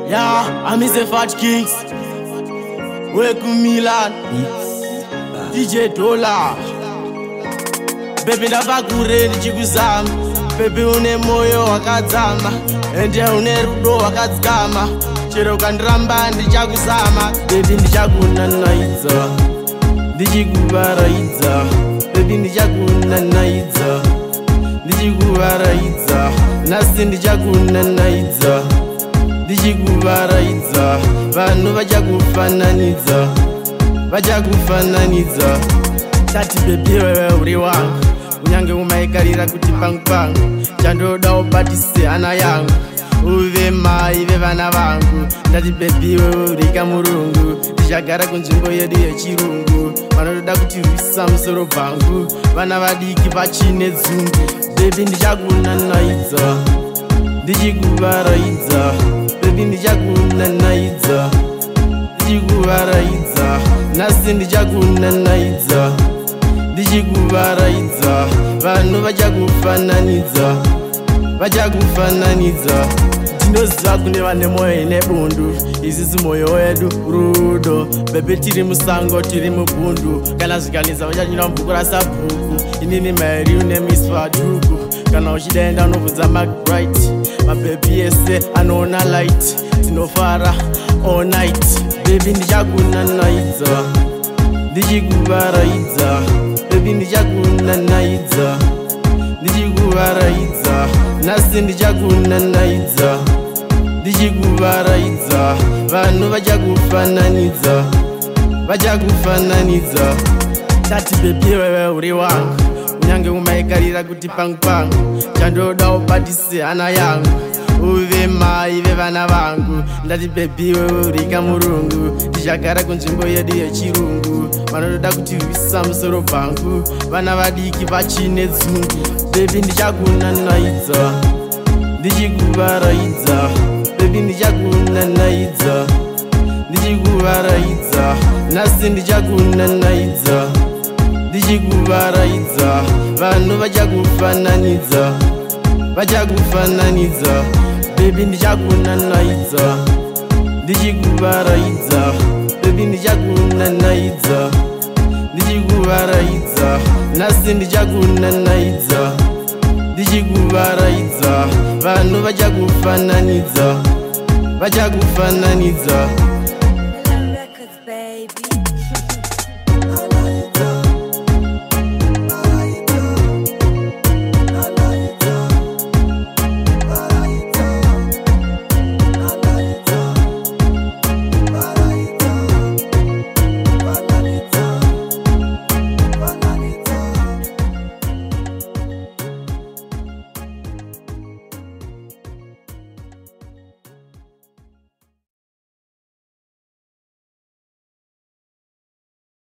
Yeah, I'm Mr. Fat Kings. Welcome Milan. DJ Dola. Baby ndabva kure ndichikuzama. Baby une moyo wakadzama. Ende une rudo wakadzama. Chero ukandiramba ndichakuzama. Baby ndichakunanaidza. Ndichikuvaraidza. Baby ndichakunanaidza. Ndichikuvaraidza. Nasi ndichakunanaidza. Ndichikuvaraidza. Vanhu vachakufananidza. Vachakufananidza. Tati baby wewe uri wangu. Kunyange umaikarira kuti pangu pangu. Chandoda ubatise hana yangu. Uve mai vevana vangu. Ndati baby wewe uri kamurungu. Ndichagara kunzvimbo yedu yechirungu. Vanoda kuti rwisa musoro bvangu. Vana vadiki vachine dzungu. Baby ndichakunanaidza. Ndichikuvaraidza. Baby ndichakunanaidza. Ndichikuvaraidza. Nasi ndichakunanaidza. Ndichikuvaraidza. Vanhu vachakufananidza. Vachakufananidza. Ndinoziva kune vane moyo ine bundu. Isisi moyo wedu rudo. Baby tiri musango tiri mubundu. Kana zvikanisa vachanyira mubhuku rasabhuku. Inini mairi une misfaduku. Kana uchidenda unobvunza McBride. Mababy ese anoona light. Tinofara all night. Baby ndichakunanaidza. Ndichikuvaraidza. Baby ndichakunanaidza. Ndichikuvaraidza. Nasi ndichakunanaidza. Ndichikuvaraidza. Vanhu vachakufananidza. Vachakufananidza. Tati baby wewe uri wangu. Kunyange umaikarira kuti pangu pangu. Chandoda ubatise hana yangu. Uve mai vevana vangu. Ndati baby wewe uri kamurungu. Ndichagara kunzvimbo yedu yechirungu. Vanoda kuti rwisa musoro bvangu. Vana vadiki vachine dzungu. Baby ndichakunanaidza. Ndichikuvaraidza. Baby ndichakunanaidza. Ndichikuvaraidza. Nasi ndichakunanaidza. Ndichikuvaraidza. Vanhu vachakufananidza. Vachakufananidza. Baby ndichakunanaidza. Ndichikuvaraidza. Baby ndichakunanaidza. Ndichikuvaraidza. Nasi ndichakunanaidza. Ndichikuvaraidza. Vanhu vachakufananidza. Vachakufananidza.